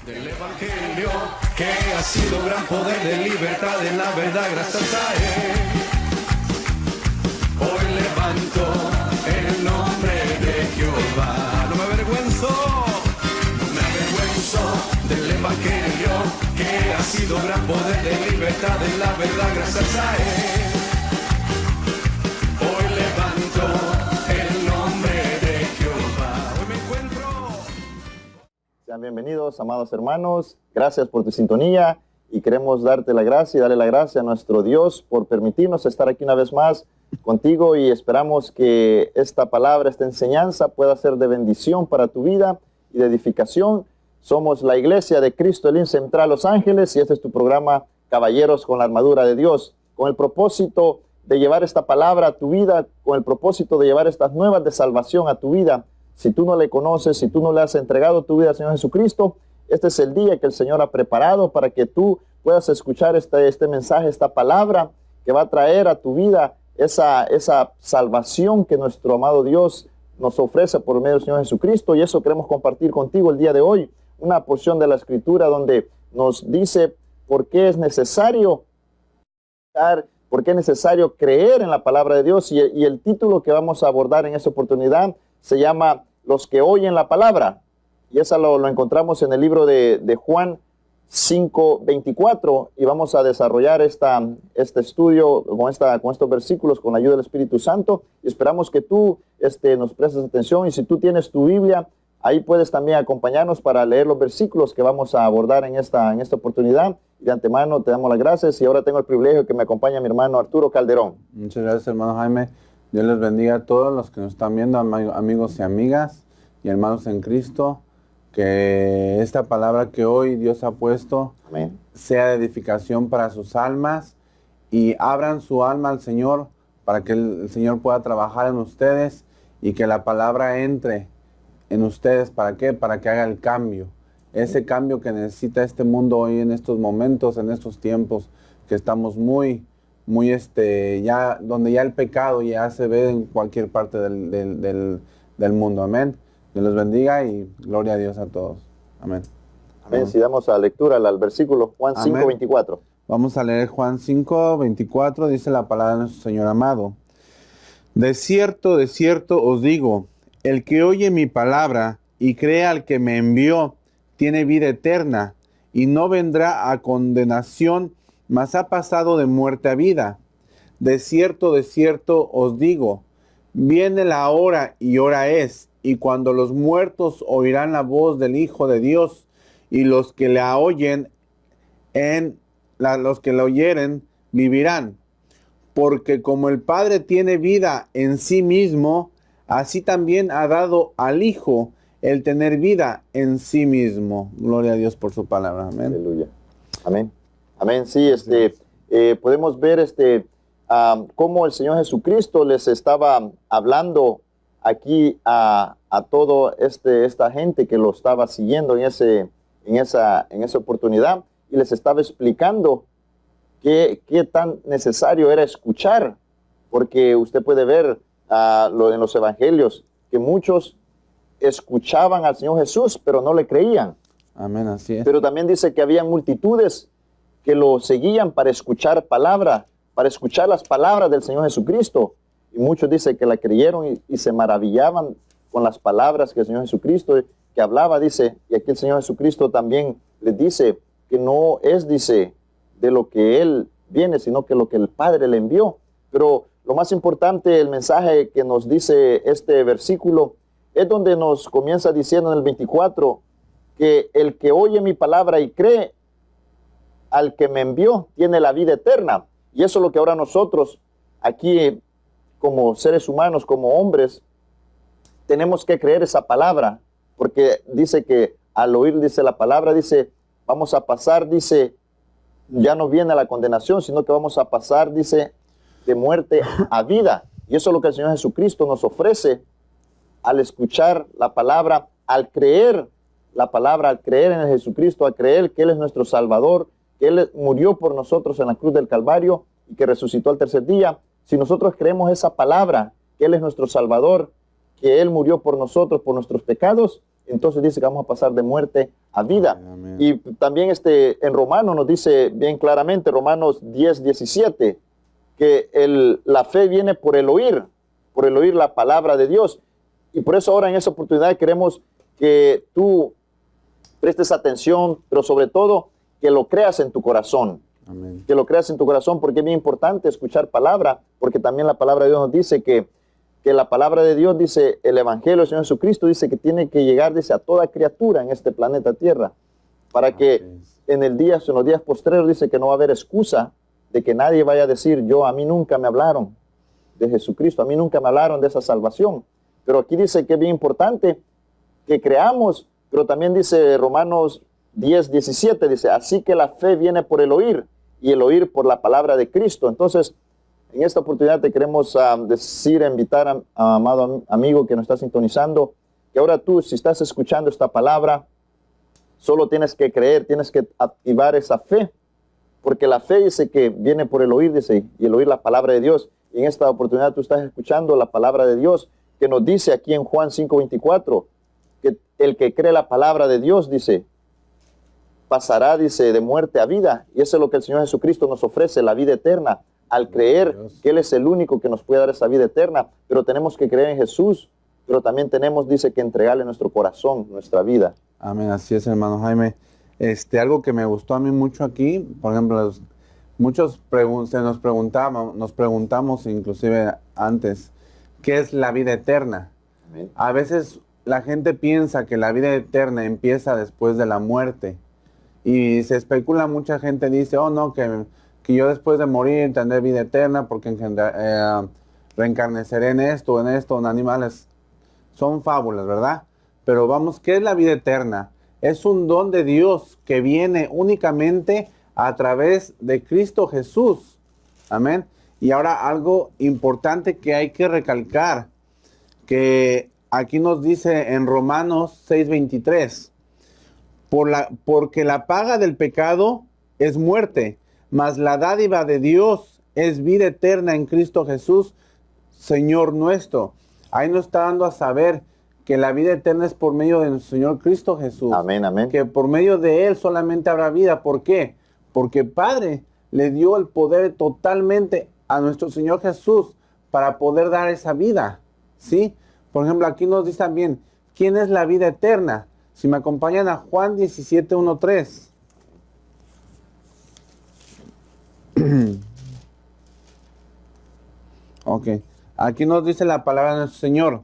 Del Evangelio, que ha sido gran poder de libertad en la verdad, gracias a Él. Hoy levanto el nombre de Jehová. No me avergüenzo del Evangelio, que ha sido gran poder de libertad en la verdad, gracias a Él. Hoy levanto el nombre de Jehová. Hoy me encuentro. Sean bienvenidos, amados hermanos. Gracias por tu sintonía y queremos darte la gracia y darle la gracia a nuestro Dios por permitirnos estar aquí una vez más contigo, y esperamos que esta palabra, esta enseñanza pueda ser de bendición para tu vida y de edificación. Somos la Iglesia de Cristo Elim Central Los Ángeles y este es tu programa Caballeros con la Armadura de Dios, con el propósito de llevar esta palabra a tu vida, con el propósito de llevar estas nuevas de salvación a tu vida. Si tú no le conoces, si tú no le has entregado tu vida al Señor Jesucristo, este es el día que el Señor ha preparado para que tú puedas escuchar este mensaje, esta palabra que va a traer a tu vida esa salvación que nuestro amado Dios nos ofrece por medio del Señor Jesucristo. Y eso queremos compartir contigo el día de hoy, una porción de la Escritura donde nos dice por qué es necesario creer en la palabra de Dios. Y el título que vamos a abordar en esta oportunidad se llama Los que oyen la palabra. Y eso lo encontramos en el libro de Juan 5:24. Y vamos a desarrollar este estudio con estos versículos con la ayuda del Espíritu Santo. Y esperamos que tú nos prestes atención. Y si tú tienes tu Biblia, ahí puedes también acompañarnos para leer los versículos que vamos a abordar en esta oportunidad. Y de antemano te damos las gracias. Y ahora tengo el privilegio que me acompañe mi hermano Arturo Calderón. Muchas gracias, hermano Jaime. Dios les bendiga a todos los que nos están viendo, amigos y amigas y hermanos en Cristo. Que esta palabra que hoy Dios ha puesto Amén. Sea de edificación para sus almas, y abran su alma al Señor para que el Señor pueda trabajar en ustedes y que la palabra entre en ustedes. ¿Para qué? Para que haga el cambio. Ese cambio que necesita este mundo hoy en estos momentos, en estos tiempos que estamos muy ya donde ya el pecado ya se ve en cualquier parte del mundo. Amén. Dios los bendiga y gloria a Dios a todos. Amén. Amén. Si damos a lectura al versículo Juan 5:24. Vamos a leer Juan 5:24. Dice la palabra de nuestro Señor amado. De cierto os digo, el que oye mi palabra y cree al que me envió, tiene vida eterna, y no vendrá a condenación, mas ha pasado de muerte a vida. De cierto os digo, viene la hora y hora es, y cuando los muertos oirán la voz del Hijo de Dios, y los que la oyen, los que la oyeren, vivirán. Porque como el Padre tiene vida en sí mismo, así también ha dado al Hijo el tener vida en sí mismo. Gloria a Dios por su palabra. Amén. Aleluya. Amén. Amén. Sí, podemos ver cómo el Señor Jesucristo les estaba hablando aquí a toda esta gente que lo estaba siguiendo en esa oportunidad, y les estaba explicando qué tan necesario era escuchar, porque usted puede ver en los evangelios que muchos escuchaban al Señor Jesús, pero no le creían. Amén, así es. Pero también dice que había multitudes que lo seguían para escuchar las palabras del Señor Jesucristo. Y muchos dicen que la creyeron y se maravillaban con las palabras que el Señor Jesucristo que hablaba, dice. Y aquí el Señor Jesucristo también les dice que no es, dice, de lo que Él viene, sino que lo que el Padre le envió. Pero lo más importante, el mensaje que nos dice este versículo, es donde nos comienza diciendo en el 24, que el que oye mi palabra y cree al que me envió, tiene la vida eterna. Y eso es lo que ahora nosotros, aquí como seres humanos, como hombres, tenemos que creer esa palabra, porque dice que al oír, dice la palabra, dice, vamos a pasar, dice, ya no viene la condenación, sino que vamos a pasar, dice, de muerte a vida. Y eso es lo que el Señor Jesucristo nos ofrece al escuchar la palabra, al creer la palabra, al creer en el Jesucristo, al creer que Él es nuestro Salvador, que Él murió por nosotros en la cruz del Calvario y que resucitó al tercer día. Si nosotros creemos esa palabra, que Él es nuestro Salvador, que Él murió por nosotros, por nuestros pecados, entonces dice que vamos a pasar de muerte a vida. Amén. Y también en Romanos nos dice bien claramente, Romanos 10:17, que la fe viene por el oír la palabra de Dios. Y por eso ahora en esa oportunidad queremos que tú prestes atención, pero sobre todo que lo creas en tu corazón. Amén. Que lo creas en tu corazón, porque es bien importante escuchar palabra, porque también la palabra de Dios nos dice que la palabra de Dios, dice el Evangelio del Señor Jesucristo, dice que tiene que llegar, dice, a toda criatura en este planeta Tierra, para que en los días postreros, dice que no va a haber excusa de que nadie vaya a decir, a mí nunca me hablaron de Jesucristo, a mí nunca me hablaron de esa salvación. Pero aquí dice que es bien importante que creamos, pero también dice Romanos 10:17, dice, así que la fe viene por el oír, y el oír por la palabra de Cristo. Entonces, en esta oportunidad te queremos invitar a amado amigo que nos está sintonizando, que ahora tú, si estás escuchando esta palabra, solo tienes que creer, tienes que activar esa fe, porque la fe dice que viene por el oír, dice, y el oír la palabra de Dios. Y en esta oportunidad tú estás escuchando la palabra de Dios, que nos dice aquí en Juan 5:24, que el que cree la palabra de Dios, dice, pasará, dice, de muerte a vida. Y eso es lo que el Señor Jesucristo nos ofrece, la vida eterna, al creer que Él es el único que nos puede dar esa vida eterna. Pero tenemos que creer en Jesús, pero también tenemos, dice, que entregarle nuestro corazón, nuestra vida. Amén, así es, hermano Jaime. Algo que me gustó a mí mucho aquí, por ejemplo, muchos nos preguntamos inclusive antes, ¿qué es la vida eterna? Amén. A veces la gente piensa que la vida eterna empieza después de la muerte. Y se especula, mucha gente dice, no, que yo después de morir tendré vida eterna porque reencarneceré en esto, en animales. Son fábulas, ¿verdad? Pero vamos, ¿qué es la vida eterna? Es un don de Dios que viene únicamente a través de Cristo Jesús. Amén. Y ahora algo importante que hay que recalcar, que aquí nos dice en Romanos 6:23, porque la paga del pecado es muerte, mas la dádiva de Dios es vida eterna en Cristo Jesús, Señor nuestro. Ahí nos está dando a saber que la vida eterna es por medio de nuestro Señor Cristo Jesús. Amén, amén. Que por medio de Él solamente habrá vida. ¿Por qué? Porque el Padre le dio el poder totalmente a nuestro Señor Jesús para poder dar esa vida. ¿Sí? Por ejemplo, aquí nos dice también, ¿quién es la vida eterna? Si me acompañan a Juan 17:1-3. Ok. Aquí nos dice la palabra de nuestro Señor.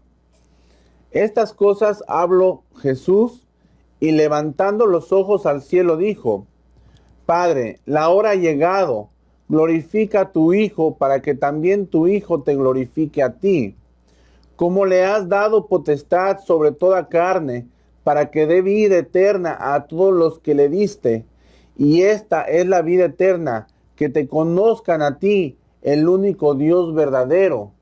Estas cosas habló Jesús y levantando los ojos al cielo dijo, Padre, la hora ha llegado, glorifica a tu Hijo para que también tu Hijo te glorifique a ti. Como le has dado potestad sobre toda carne, para que dé vida eterna a todos los que le diste. Y esta es la vida eterna, que te conozcan a ti, el único Dios verdadero.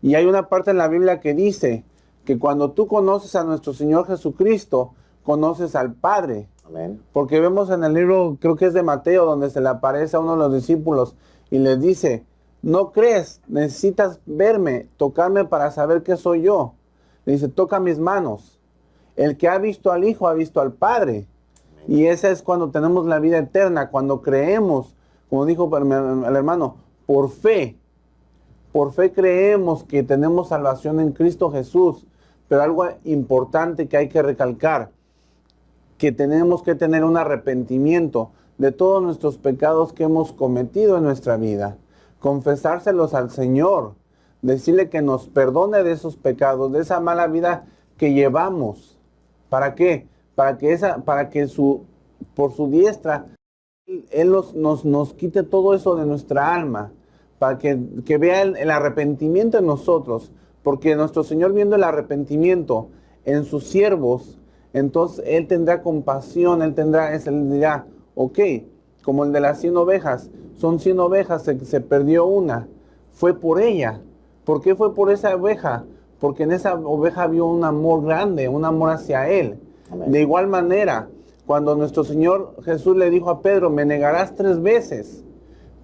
Y hay una parte en la Biblia que dice que cuando tú conoces a nuestro Señor Jesucristo, conoces al Padre. Amén. Porque vemos en el libro, creo que es de Mateo, donde se le aparece a uno de los discípulos y les dice, no crees, necesitas verme, tocarme para saber que soy yo. Le dice, toca mis manos. El que ha visto al Hijo ha visto al Padre. Y esa es cuando tenemos la vida eterna, cuando creemos, como dijo el hermano, por fe. Por fe creemos que tenemos salvación en Cristo Jesús. Pero algo importante que hay que recalcar, que tenemos que tener un arrepentimiento de todos nuestros pecados que hemos cometido en nuestra vida. Confesárselos al Señor. Decirle que nos perdone de esos pecados, de esa mala vida que llevamos. ¿Para qué? Para que por su diestra, Él nos quite todo eso de nuestra alma. Para que vea el arrepentimiento en nosotros. Porque nuestro Señor, viendo el arrepentimiento en sus siervos, entonces Él tendrá compasión, Él dirá, ok, como el de las 100 ovejas, son 100 ovejas, se perdió una, fue por ella. ¿Por qué fue por esa oveja? Porque en esa oveja vio un amor grande, un amor hacia Él. Amén. De igual manera, cuando nuestro Señor Jesús le dijo a Pedro, me negarás 3 veces.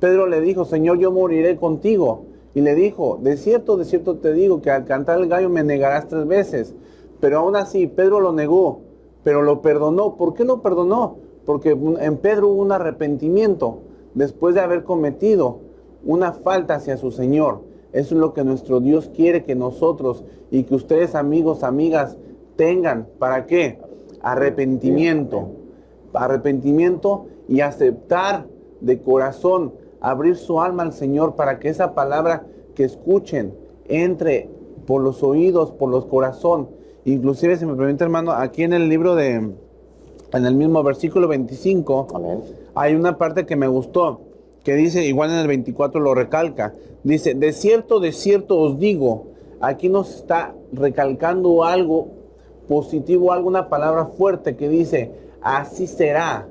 Pedro le dijo, Señor, yo moriré contigo. Y le dijo, de cierto te digo que al cantar el gallo me negarás 3 veces. Pero aún así, Pedro lo negó. pero lo perdonó. ¿Por qué lo perdonó? Porque en Pedro hubo un arrepentimiento después de haber cometido una falta hacia su Señor. Eso es lo que nuestro Dios quiere que nosotros y que ustedes, amigos, amigas, tengan. ¿Para qué? Arrepentimiento. Arrepentimiento y aceptar de corazón, abrir su alma al Señor para que esa palabra que escuchen entre por los oídos, por los corazones. Inclusive, si me permite, hermano, aquí en el libro en el mismo versículo 25, Amén. hay una parte que me gustó, que dice, igual en el 24 lo recalca, dice, de cierto os digo, aquí nos está recalcando algo positivo, alguna palabra fuerte que dice, así será.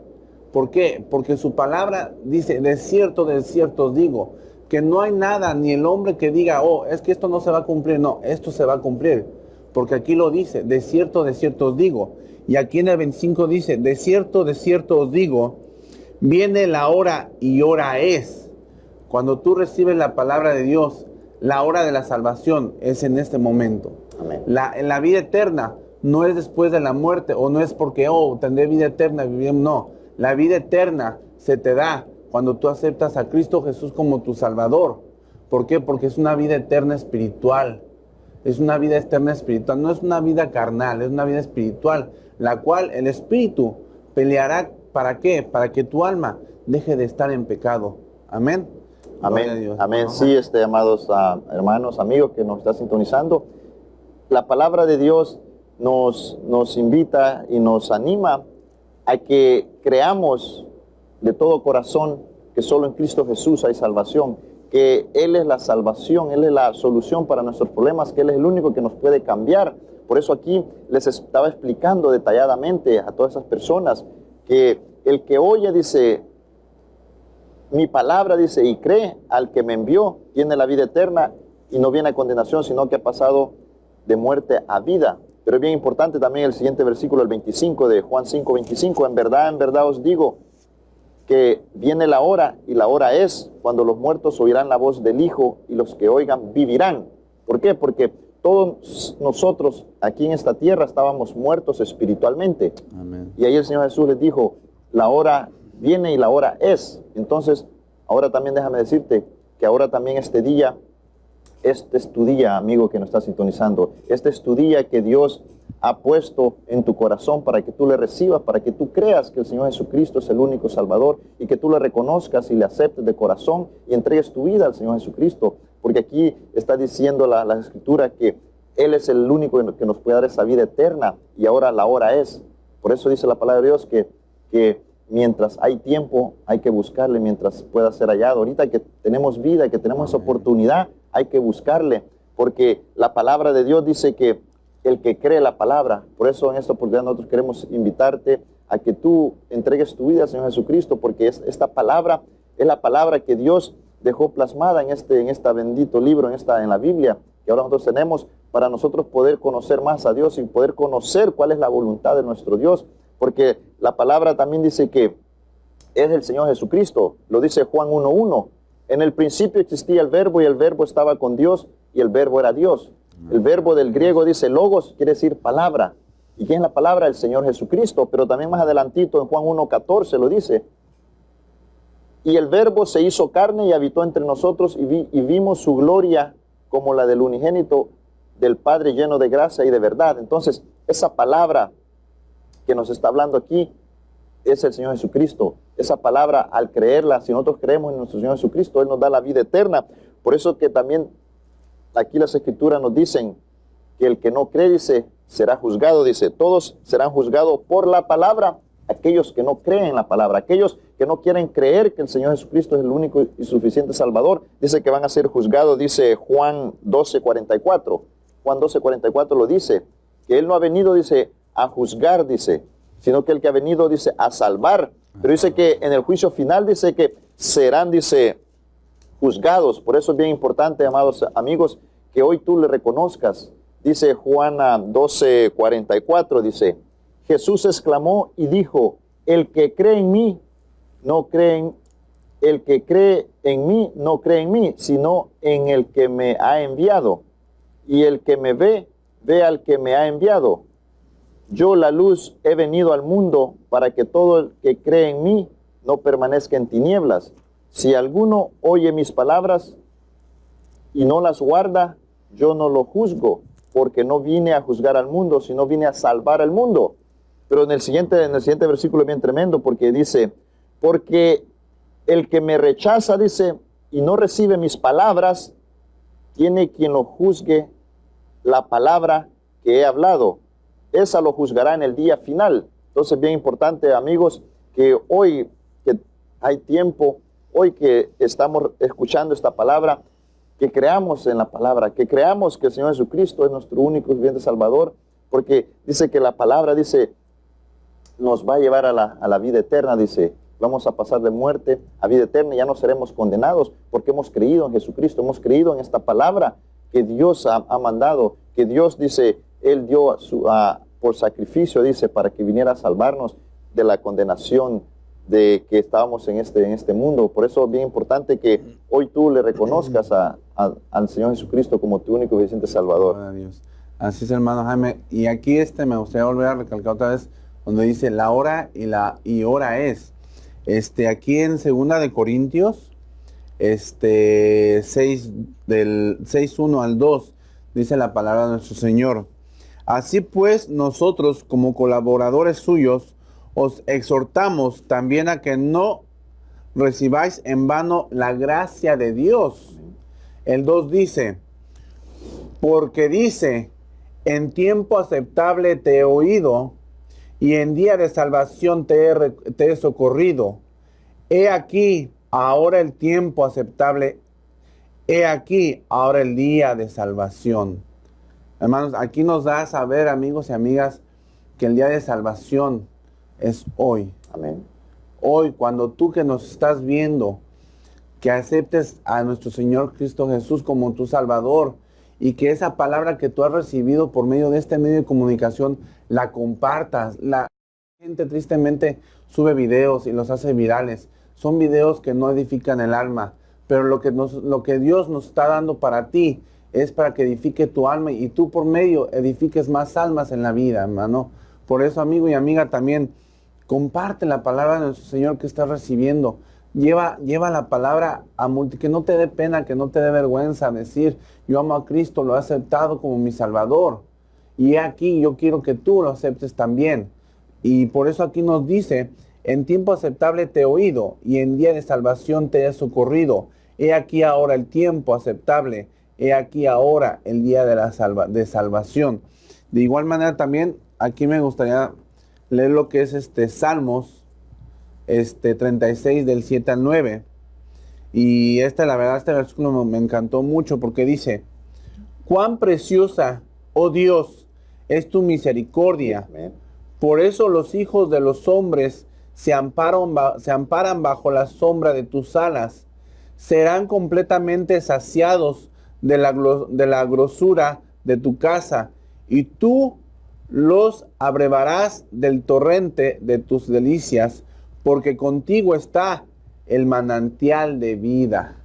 ¿Por qué? Porque su palabra dice, de cierto os digo, que no hay nada, ni el hombre que diga, oh, es que esto no se va a cumplir. No, esto se va a cumplir. Porque aquí lo dice, de cierto os digo. Y aquí en el 25 dice, de cierto os digo, viene la hora y hora es. Cuando tú recibes la palabra de Dios, la hora de la salvación es en este momento. Amén. La vida eterna no es después de la muerte, o no es porque, oh, tendré vida eterna, viviremos. No, la vida eterna se te da cuando tú aceptas a Cristo Jesús como tu Salvador. ¿Por qué? Porque es una vida eterna espiritual. Es una vida eterna espiritual. No es una vida carnal, es una vida espiritual. La cual el Espíritu peleará. ¿Para qué? Para que tu alma deje de estar en pecado. Amén. Amén. Amén. Sí, amados hermanos, amigos que nos está sintonizando. La palabra de Dios nos invita y nos anima a que creamos de todo corazón que solo en Cristo Jesús hay salvación, que Él es la salvación, Él es la solución para nuestros problemas, que Él es el único que nos puede cambiar. Por eso aquí les estaba explicando detalladamente a todas esas personas que el que oye, dice, mi palabra, dice, y cree al que me envió, tiene la vida eterna y no viene a condenación, sino que ha pasado de muerte a vida. Pero es bien importante también el siguiente versículo, el 25 de Juan 5:25. En verdad os digo que viene la hora, y la hora es cuando los muertos oirán la voz del Hijo, y los que oigan vivirán. ¿Por qué? Porque todos nosotros aquí en esta tierra estábamos muertos espiritualmente. Amén. Y ahí el Señor Jesús les dijo, la hora viene y la hora es. Entonces, ahora también déjame decirte que ahora también este es tu día, amigo que nos está sintonizando. Este es tu día que Dios ha puesto en tu corazón para que tú le recibas, para que tú creas que el Señor Jesucristo es el único Salvador y que tú le reconozcas y le aceptes de corazón y entregues tu vida al Señor Jesucristo. Porque aquí está diciendo la Escritura que Él es el único que nos puede dar esa vida eterna y ahora la hora es. Por eso dice la palabra de Dios que mientras hay tiempo hay que buscarle, mientras pueda ser hallado. Ahorita que tenemos vida, que tenemos esa oportunidad, hay que buscarle. Porque la palabra de Dios dice que el que cree la palabra, por eso en esta oportunidad nosotros queremos invitarte a que tú entregues tu vida al Señor Jesucristo, porque esta palabra es la palabra que Dios dejó plasmada en este bendito libro, en la Biblia, que ahora nosotros tenemos para nosotros poder conocer más a Dios y poder conocer cuál es la voluntad de nuestro Dios, porque la palabra también dice que es el Señor Jesucristo, lo dice Juan 1:1, en el principio existía el verbo y el verbo estaba con Dios y el verbo era Dios. El verbo del griego dice logos, quiere decir palabra. ¿Y quién es la palabra? El Señor Jesucristo. Pero también más adelantito en Juan 1:14 lo dice. Y el verbo se hizo carne y habitó entre nosotros y vimos su gloria como la del unigénito del Padre lleno de gracia y de verdad. Entonces, esa palabra que nos está hablando aquí es el Señor Jesucristo. Esa palabra, al creerla, si nosotros creemos en nuestro Señor Jesucristo, Él nos da la vida eterna. Por eso que también aquí las Escrituras nos dicen que el que no cree, dice, será juzgado, dice, todos serán juzgados por la palabra, aquellos que no creen en la palabra, aquellos que no quieren creer que el Señor Jesucristo es el único y suficiente Salvador, dice que van a ser juzgados, dice Juan 12:44. Juan 12:44 lo dice, que Él no ha venido, dice, a juzgar, dice, sino que el que ha venido, dice, a salvar. Pero dice que en el juicio final, dice que serán, dice, juzgados. Por eso es bien importante, amados amigos, que hoy tú le reconozcas. Dice Juan 12:44, dice, Jesús exclamó y dijo, el que cree en mí, el que cree en mí, no cree en mí, sino en el que me ha enviado. Y el que me ve, ve al que me ha enviado. Yo, la luz, he venido al mundo para que todo el que cree en mí no permanezca en tinieblas. Si alguno oye mis palabras y no las guarda, yo no lo juzgo, porque no vine a juzgar al mundo, sino vine a salvar al mundo. Pero en el siguiente versículo es bien tremendo, porque dice, porque el que me rechaza, dice, y no recibe mis palabras, tiene quien lo juzgue la palabra que he hablado. Esa lo juzgará en el día final. Entonces, bien importante, amigos, que hoy que hay tiempo, hoy que estamos escuchando esta palabra, que creamos en la palabra, que creamos que el Señor Jesucristo es nuestro único y viviente Salvador, porque dice que la palabra, dice, nos va a llevar a la vida eterna, dice, vamos a pasar de muerte a vida eterna, ya no seremos condenados, porque hemos creído en Jesucristo, hemos creído en esta palabra que Dios ha mandado, que Dios, dice, Él dio por sacrificio, dice, para que viniera a salvarnos de la condenación de que estábamos en este mundo. Por eso es bien importante que hoy tú le reconozcas al Señor Jesucristo como tu único y viviente Salvador. Gloria a Dios. Así es, hermano Jaime. Y aquí me gustaría volver a recalcar otra vez donde dice la hora y hora es. Aquí en 2 de Corintios 6 del 6:1 al 2 dice la palabra de nuestro Señor. Así pues, nosotros como colaboradores suyos os exhortamos también a que no recibáis en vano la gracia de Dios. El 2 dice, porque dice, en tiempo aceptable te he oído, y en día de salvación te he socorrido. He aquí ahora el tiempo aceptable, he aquí ahora el día de salvación. Hermanos, aquí nos da a saber, amigos y amigas, que el día de salvación es hoy. Amén. Hoy, cuando tú que nos estás viendo, que aceptes a nuestro Señor Cristo Jesús como tu Salvador, y que esa palabra que tú has recibido por medio de este medio de comunicación la compartas. La gente tristemente sube videos y los hace virales. Son videos que no edifican el alma, pero lo que Dios nos está dando para ti es para que edifique tu alma y tú por medio edifiques más almas en la vida, hermano. Por eso, amigo y amiga, también comparte la palabra de nuestro Señor que estás recibiendo. Lleva la palabra que no te dé pena, que no te dé vergüenza decir, yo amo a Cristo, lo he aceptado como mi Salvador. Y aquí yo quiero que tú lo aceptes también. Y por eso aquí nos dice, en tiempo aceptable te he oído, y en día de salvación te he socorrido. He aquí ahora el tiempo aceptable, he aquí ahora el día de salvación. De igual manera también, aquí me gustaría leer lo que es Salmos 36 del 7 al 9. Y la verdad, este versículo me encantó mucho porque dice, cuán preciosa, oh Dios, es tu misericordia. Amén. Por eso los hijos de los hombres se amparan bajo la sombra de tus alas. Serán completamente saciados de la grosura de tu casa, y tú los abrevarás del torrente de tus delicias, porque contigo está el manantial de vida.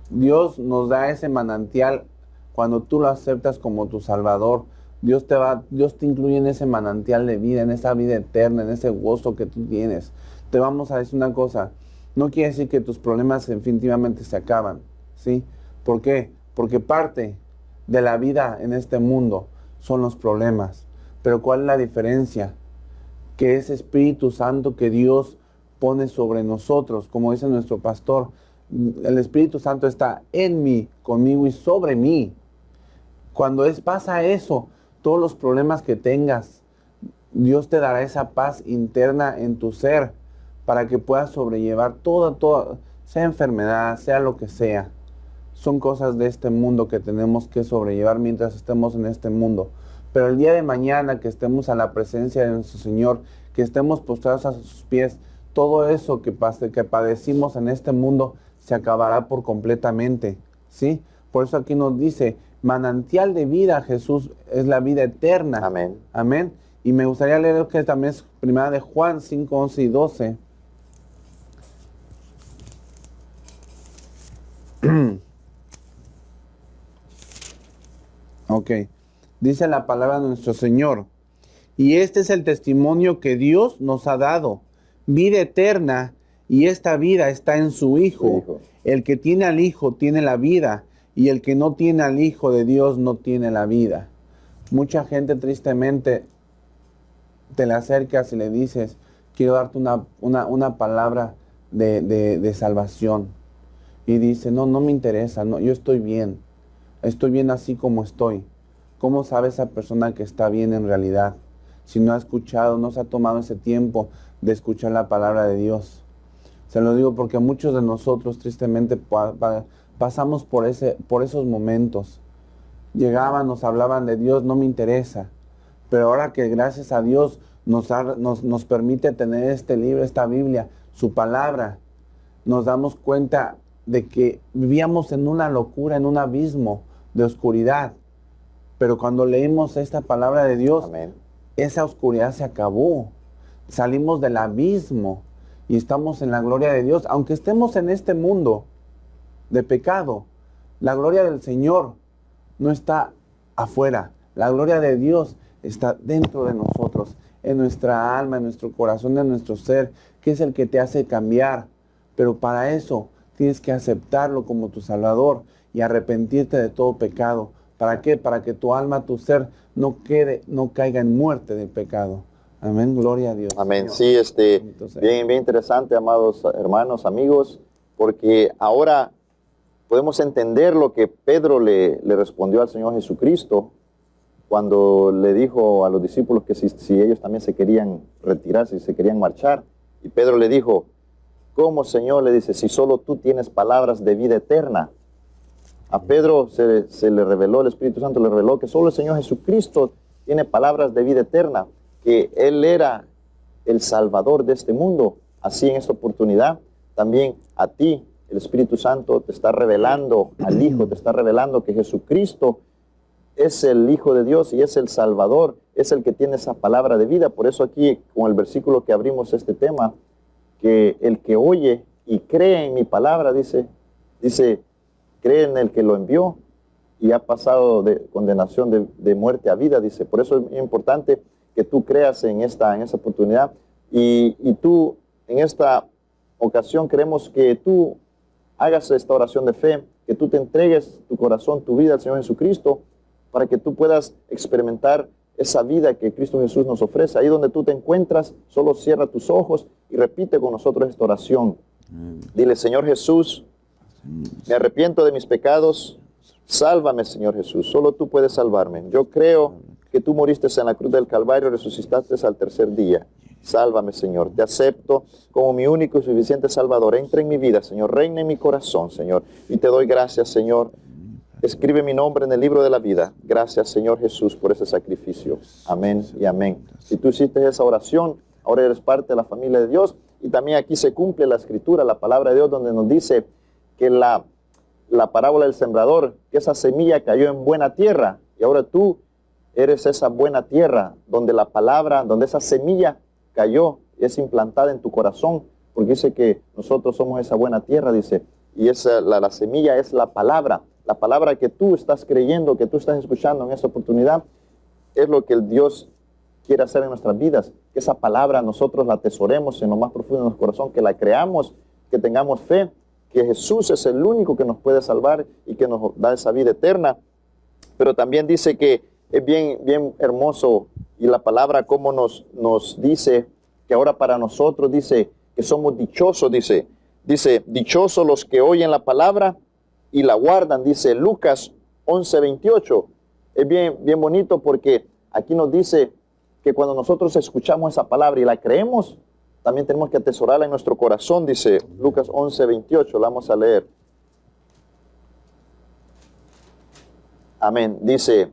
Dios nos da ese manantial cuando tú lo aceptas como tu Salvador. Dios te incluye en ese manantial de vida, en esa vida eterna, en ese gozo que tú tienes. Te vamos a decir una cosa, no quiere decir que tus problemas definitivamente se acaban, ¿sí? ¿Por qué? Porque parte de la vida en este mundo son los problemas. Pero ¿cuál es la diferencia? Que ese Espíritu Santo que Dios pone sobre nosotros, como dice nuestro pastor, el Espíritu Santo está en mí, conmigo y sobre mí. Cuando pasa eso, todos los problemas que tengas, Dios te dará esa paz interna en tu ser para que puedas sobrellevar toda, sea enfermedad, sea lo que sea. Son cosas de este mundo que tenemos que sobrellevar mientras estemos en este mundo. Pero el día de mañana que estemos a la presencia de nuestro Señor, que estemos postrados a sus pies, todo eso que padecimos en este mundo se acabará por completamente, ¿sí? Por eso aquí nos dice, manantial de vida, Jesús es la vida eterna. Amén. Amén. Y me gustaría leer que también es primera de Juan 5, 11 y 12. Ok. Dice la palabra de nuestro Señor. Y este es el testimonio que Dios nos ha dado, vida eterna, y esta vida está en su Hijo. El que tiene al Hijo tiene la vida, y el que no tiene al Hijo de Dios no tiene la vida. Mucha gente tristemente te le acercas y le dices, quiero darte una palabra de salvación. Y dice, no me interesa, no, yo estoy bien así como estoy. ¿Cómo sabe esa persona que está bien en realidad? Si no ha escuchado, no se ha tomado ese tiempo de escuchar la palabra de Dios. Se lo digo porque muchos de nosotros tristemente pasamos por esos momentos. Llegaban, nos hablaban de Dios, no me interesa. Pero ahora que gracias a Dios nos permite tener este libro, esta Biblia, su palabra, nos damos cuenta de que vivíamos en una locura, en un abismo de oscuridad. Pero cuando leímos esta palabra de Dios, amén, esa oscuridad se acabó. Salimos del abismo y estamos en la gloria de Dios. Aunque estemos en este mundo de pecado, la gloria del Señor no está afuera. La gloria de Dios está dentro de nosotros, en nuestra alma, en nuestro corazón, en nuestro ser, que es el que te hace cambiar. Pero para eso tienes que aceptarlo como tu Salvador y arrepentirte de todo pecado. ¿Para qué? Para que tu alma, tu ser, no caiga en muerte del pecado. Amén, gloria a Dios. Amén, Señor. Sí, bien interesante, amados hermanos, amigos, porque ahora podemos entender lo que Pedro le respondió al Señor Jesucristo cuando le dijo a los discípulos que si ellos también se querían retirar, si se querían marchar. Y Pedro le dijo, ¿cómo, Señor? Le dice, si solo tú tienes palabras de vida eterna. A Pedro se le reveló, el Espíritu Santo le reveló que solo el Señor Jesucristo tiene palabras de vida eterna, que Él era el Salvador de este mundo. Así en esta oportunidad, también a ti, el Espíritu Santo te está revelando, al Hijo te está revelando que Jesucristo es el Hijo de Dios y es el Salvador, es el que tiene esa palabra de vida. Por eso aquí, con el versículo que abrimos este tema, que el que oye y cree en mi palabra, dice, cree en el que lo envió y ha pasado de condenación de muerte a vida, dice. Por eso es importante que tú creas en esta oportunidad y tú en esta ocasión queremos que tú hagas esta oración de fe, que tú te entregues tu corazón, tu vida al Señor Jesucristo, para que tú puedas experimentar esa vida que Cristo Jesús nos ofrece. Ahí donde tú te encuentras, solo cierra tus ojos y repite con nosotros esta oración. Dile, Señor Jesús, me arrepiento de mis pecados, sálvame, Señor Jesús, solo tú puedes salvarme. Yo creo que tú moriste en la cruz del Calvario y resucitaste al tercer día. Sálvame, Señor, te acepto como mi único y suficiente Salvador. Entra en mi vida, Señor, reina en mi corazón, Señor, y te doy gracias, Señor. Escribe mi nombre en el libro de la vida. Gracias, Señor Jesús, por ese sacrificio. Amén y amén. Si tú hiciste esa oración, ahora eres parte de la familia de Dios. Y también aquí se cumple la escritura, la palabra de Dios, donde nos dice que la parábola del sembrador, que esa semilla cayó en buena tierra. Y ahora tú eres esa buena tierra, donde la palabra, donde esa semilla cayó, es implantada en tu corazón. Porque dice que nosotros somos esa buena tierra, dice. Y la semilla es la palabra. La palabra que tú estás creyendo, que tú estás escuchando en esta oportunidad, es lo que el Dios quiere hacer en nuestras vidas. Que esa palabra nosotros la atesoremos en lo más profundo de nuestro corazón, que la creamos, que tengamos fe, que Jesús es el único que nos puede salvar y que nos da esa vida eterna. Pero también dice que es bien hermoso, y la palabra como nos dice que ahora para nosotros dice que somos dichosos, dice, dichosos los que oyen la palabra y la guardan, dice Lucas 11:28. Es bien bonito porque aquí nos dice que cuando nosotros escuchamos esa palabra y la creemos, también tenemos que atesorarla en nuestro corazón, dice Lucas 11:28, la vamos a leer. Amén, dice,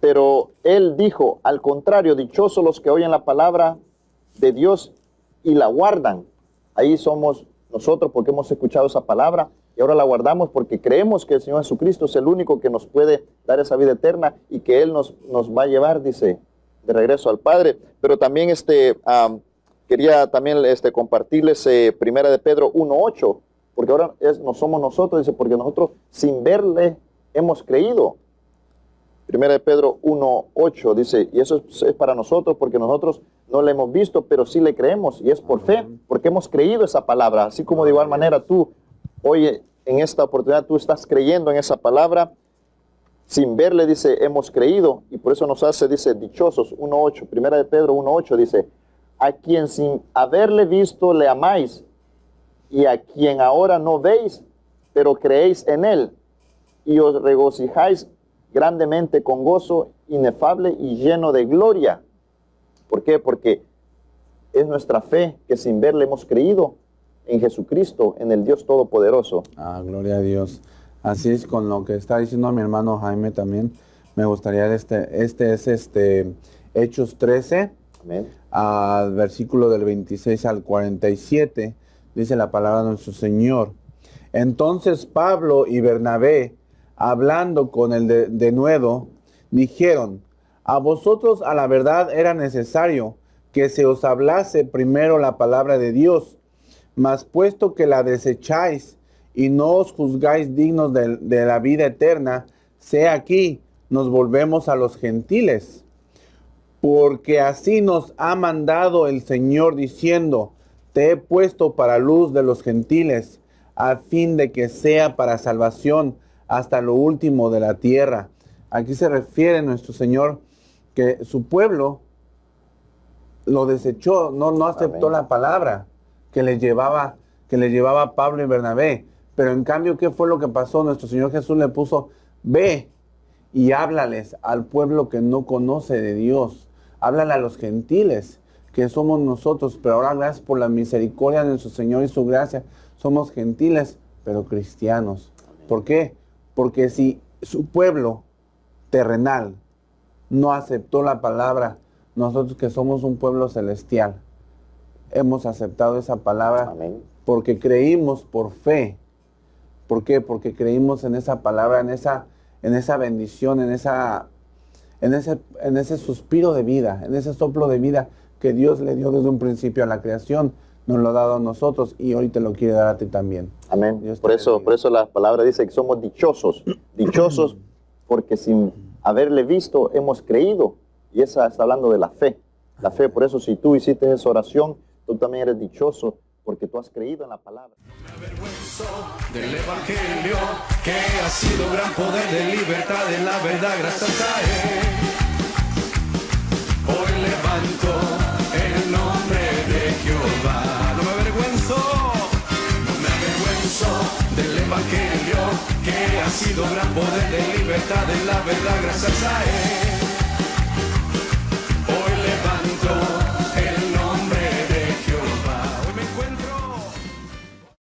pero él dijo, al contrario, dichosos los que oyen la palabra de Dios y la guardan. Ahí somos nosotros porque hemos escuchado esa palabra y ahora la guardamos porque creemos que el Señor Jesucristo es el único que nos puede dar esa vida eterna y que Él nos va a llevar, dice, de regreso al Padre. Pero también quería también compartirles Primera de Pedro 1:8, porque ahora no somos nosotros, dice, porque nosotros sin verle hemos creído. Primera de Pedro 1:8 dice, y eso es para nosotros porque nosotros no le hemos visto, pero sí le creemos, y es por fe, porque hemos creído esa palabra. Así como de igual manera tú, hoy en esta oportunidad, tú estás creyendo en esa palabra, sin verle, dice, hemos creído, y por eso nos hace, dice, dichosos. 1:8, Primera de Pedro 1:8 dice, a quien sin haberle visto le amáis, y a quien ahora no veis, pero creéis en él, y os regocijáis grandemente con gozo inefable y lleno de gloria. ¿Por qué? Porque es nuestra fe que sin verle hemos creído en Jesucristo, en el Dios Todopoderoso. Gloria a Dios. Así es, con lo que está diciendo mi hermano Jaime también, me gustaría, este es Hechos 13, Amén. al versículo del 26 al 47, dice la palabra de nuestro Señor. Entonces Pablo y Bernabé, hablando con el denuedo, dijeron, a vosotros a la verdad era necesario que se os hablase primero la palabra de Dios, mas puesto que la desecháis y no os juzgáis dignos de la vida eterna, sea aquí, nos volvemos a los gentiles. Porque así nos ha mandado el Señor diciendo, te he puesto para luz de los gentiles, a fin de que sea para salvación hasta lo último de la tierra. Aquí se refiere nuestro Señor que su pueblo lo desechó, no aceptó Amén. la palabra que le llevaba Pablo y Bernabé. Pero en cambio, ¿qué fue lo que pasó? Nuestro Señor Jesús le puso, ve y háblales al pueblo que no conoce de Dios. Háblale a los gentiles, que somos nosotros, pero ahora gracias por la misericordia de nuestro Señor y su gracia, somos gentiles, pero cristianos. ¿Por qué? Porque si su pueblo terrenal no aceptó la palabra, nosotros que somos un pueblo celestial, hemos aceptado esa palabra. Amén. Porque creímos por fe. ¿Por qué? Porque creímos en esa palabra, en esa bendición, en ese suspiro de vida, en ese soplo de vida que Dios le dio desde un principio a la creación, nos lo ha dado a nosotros y hoy te lo quiere dar a ti también. Amén. Dios Por te eso la palabra dice que somos dichosos. Dichosos porque sin haberle visto hemos creído. Y esa está hablando de la fe. La fe, por eso si tú hiciste esa oración, tú también eres dichoso porque tú has creído en la palabra. Me avergüenzo del evangelio, que ha sido gran poder de libertad en la verdad, gracias a él. Hoy levanto el nombre de Jehová. No me avergüenzo del evangelio, que ha sido gran poder de libertad en la verdad, gracias a él.